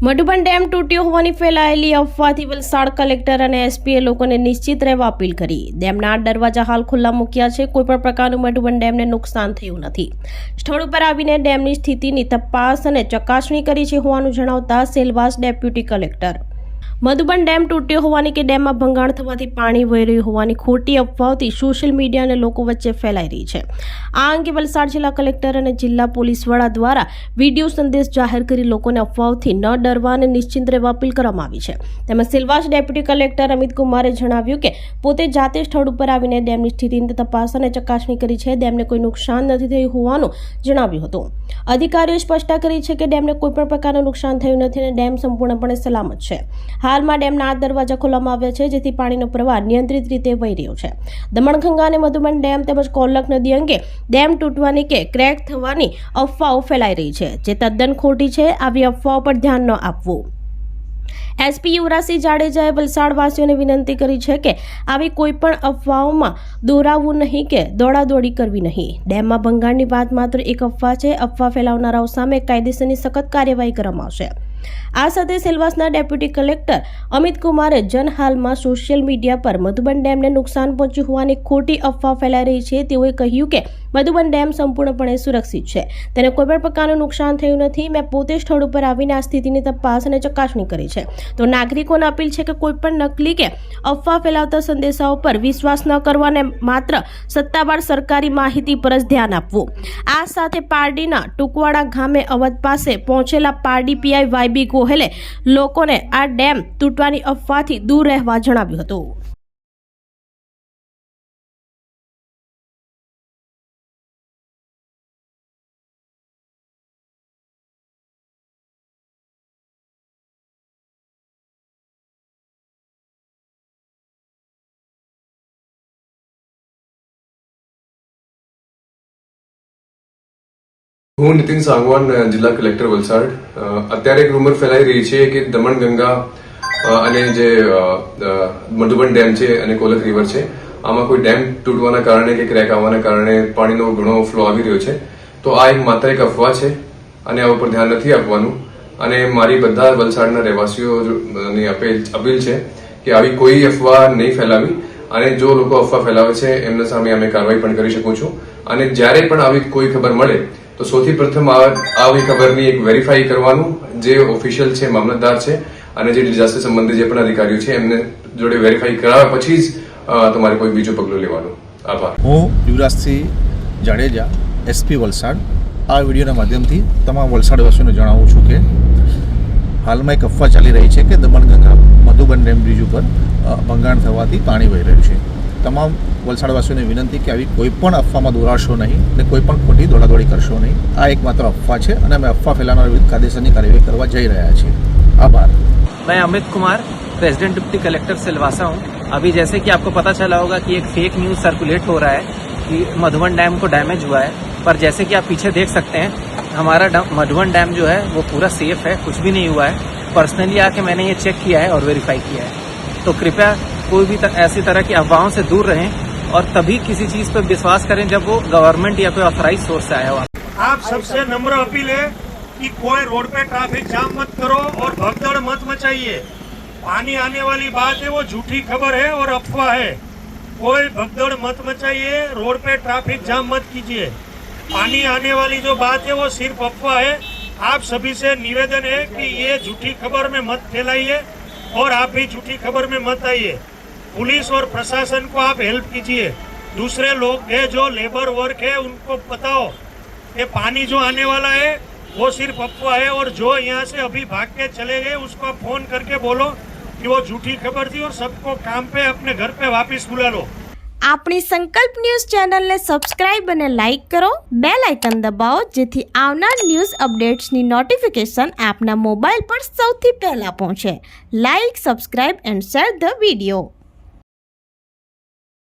Madhuban dam તૂટ્યો હોવાની ફેલાયેલી અફવાથી વલસાડ કલેક્ટર અને એસપીએ લોકોને નિશ્ચિત રહેવા અપીલ કરી। ડેમના દરવાજા હાલ ખુલ્લા મૂક્યા છે। કોઈપણ પ્રકારનું મધુબન ડેમને નુકસાન થયું નથી। સ્થળ ઉપર આવીને ડેમની સ્થિતિની તપાસ અને ચકાસણી કરી છે હોવાનું જણાવતા Silvassa deputy collector Madhuban dam તૂટ્યો હોવાની કે ડેમમાં ભંગાણ થવાથી પાણી વહી રહ્યું હોવાની ખોટી અફવાઓથી સોશિયલ મીડિયા અને લોકો વચ્ચે ફેલાઈ રહી છે। આ અંગે વલસાડ જિલ્લા કલેક્ટર અને જિલ્લા પોલીસ વડા દ્વારા વિડીયો સંદેશ જાહેર કરી લોકોને અફવાઓથી ન ડરવા અને નિશ્ચિંત રહેવા અપીલ કરવામાં આવી છે। તેમાં સેલવાસ ડેપ્યુટી કલેક્ટર અમિત કુમારે જણાવ્યું કે પોતે જાતે સ્થળ ઉપર આવીને ડેમની સ્થિતિની તપાસ અને ચકાસણી કરી છે। ડેમને કોઈ નુકસાન નથી થયું હોવાનું જણાવ્યું હતું। અધિકારીઓએ સ્પષ્ટતા કરી છે કે ડેમને કોઈપણ પ્રકારનું નુકસાન થયું નથી અને ડેમ સંપૂર્ણપણે સલામત છે। હાલમાં ડેમના 8 દરવાજા ખોલવામાં આવ્યા છે, જેથી પાણીનો પ્રવાહ નિયંત્રિત રીતે વહી રહ્યો છે। દમણગંગા અને મધુબન ડેમ તેમજ કોલક નદી અંગે ડેમ તૂટવાની કે ક્રેક થવાની અફવાઓ ફેલાઈ રહી છે, જે તદ્દન ખોટી છે। આવી અફવાઓ પર ધ્યાન ન આપવું। એસપી યુવરાજસિંહ જાડેજાએ વલસાડવાસીઓને વિનંતી કરી છે કે આવી કોઈ પણ અફવાઓમાં દોરાવવું નહીં કે દોડાદોડી કરવી નહીં। ડેમમાં ભંગાણની વાત માત્ર એક અફવા છે। અફવા ફેલાવનારાઓ સામે કાયદેસરની સખત કાર્યવાહી કરવામાં આવશે। આ સાથે સેલવાસના ડેપ્યુટી કલેક્ટર અમિત કુમારે હાલમાં સોશિયલ મીડિયા પર મધુબન ડેમને નુકસાન પહોંચ્યું હોવાની ખોટી અફવા ફેલાઈ રહી છે। તેઓએ કહ્યું કે મધુબન ડેમ સંપૂર્ણપણે સુરક્ષિત છે, તેને કોઈપણ પ્રકારનું નુકસાન થયું નથી। મેં પોતે સ્થળ ઉપર આવીને આ સ્થિતિની તપાસ અને ચકાસણી કરી છે। તો નાગરિકોને અપીલ છે કે કોઈપણ નકલી કે અફવા ફેલાવતા સંદેશાઓ પર વિશ્વાસ ન કરવો અને માત્ર સત્તાવાર સરકારી માહિતી પર જ ધ્યાન આપવું। આ સાથે પારડીના ટુકવાડા ગામે અવધ પાસે પહોંચેલા પારડી પીઆઈ વાયબી ગોહેલે લોકોને આ ડેમ તૂટવાની અફવાથી દૂર રહેવા જણાવ્યું હતું। હું નીતિન સાંગવાન, જિલ્લા કલેક્ટર વલસાડ। અત્યારે એક રૂમર ફેલાઈ રહી છે કે દમણગંગા અને જે મધુબન ડેમ છે અને કોલક રિવર છે, આમાં કોઈ ડેમ તૂટવાના કારણે કે ક્રેક આવવાના કારણે પાણીનો ઘણો ફ્લો આવી રહ્યો છે। તો આ એક માત્ર એક અફવા છે અને આ ઉપર ધ્યાન નથી આપવાનું। અને મારી બધા વલસાડના રહેવાસીઓની અપીલ છે કે આવી કોઈ અફવા નહીં ફેલાવી, અને જો લોકો અફવા ફેલાવે છે એમના સામે અમે કાર્યવાહી પણ કરી શકું છું। અને જ્યારે પણ આવી કોઈ ખબર મળે તો સૌથી પ્રથમ આવી ખબરની એક વેરીફાઈ કરવાનું, જે ઓફિશિયલ છે, મામલતદાર છે અને જે ડિઝાસ્ટર સંબંધિત જે પણ અધિકારીઓ છે એમને જોડે વેરીફાઈ કરાવ્યા પછી જ તમારે કોઈ બીજું પગલું લેવાનું। આભાર। હું યુવરાજસિંહ જાડેજા, એસપી વલસાડ, આ વિડીયોના માધ્યમથી તમામ વલસાડવાસીઓને જણાવું છું કે હાલમાં એક અફવા ચાલી રહી છે કે દમણગંગા મધુબન ડેમ બ્રિજ ઉપર ભંગાણ થવાથી પાણી વહી રહ્યું છે। તમામ વલસાડવાસીઓને વિનંતી કે આવી કોઈ પણ અફવામાં દોરાશો નહીં અને કોઈ પણ ખોટી દોડાદોડી કરશો નહીં। આ એક માત્ર અફવા છે અને અમે અફવા ફેલાવનાર વિરુદ્ધ કાયદેસરની કાર્યવાહી કરવા જઈ રહ્યા છીએ। आभार। मैं Amit Kumar, president deputy collector Silvassa हूँ। अभी जैसे कि आपको पता चला होगा कि एक फेक न्यूज़ सर्कुलेट हो रहा है कि मधुबन डैम को डैमेज हुआ है, पर जैसे कि आप पीछे देख सकते हैं हमारा मधुबन डैम जो है वो पूरा सेफ है, कुछ भी नहीं हुआ है। पर्सनली आके मैंने ये चेक किया है और वेरीफाई किया है। तो कृपया कोई भी ऐसी तरह की अफवाहों से दूर रहें और तभी किसी चीज़ पर विश्वास करें जब वो गवर्नमेंट या कोई ऑथराइज सोर्स से आया हो। आप सबसे नम्र अपील है कि कोई रोड पे ट्रैफिक जाम मत करो और भगदड़ मत मचाइए। पानी आने वाली बात है वो झूठी खबर है और अफवाह है। कोई भगदड़ मत मचाइए, रोड पे ट्रैफिक जाम मत कीजिए। पानी आने वाली जो बात है वो सिर्फ अफवाह है। आप सभी से निवेदन है कि ये झूठी खबर में मत फैलाइए और आप भी झूठी खबर में मत आइए। पुलिस और प्रशासन को आप हेल्प कीजिए। दूसरे लोग है जो लेबर वर्क है उनको बताओ कि पानी जो आने वाला है वो सिर्फ अफवाह है, और जो यहाँ से अभी भाग के चले गए उसको फोन करके बोलो कि वो झूठी खबर थी और सबको काम पे अपने घर पे वापस बुला लो। આપણી સંકલ્પ ન્યૂઝ ચેનલને સબસ્ક્રાઇબ અને લાઇક કરો, બેલ આઇકન દબાવો જેથી આવનાર ન્યૂઝ અપડેટ્સની નોટિફિકેશન આપના મોબાઈલ પર સૌથી પહેલા પહોંચે। Like, subscribe and share the video.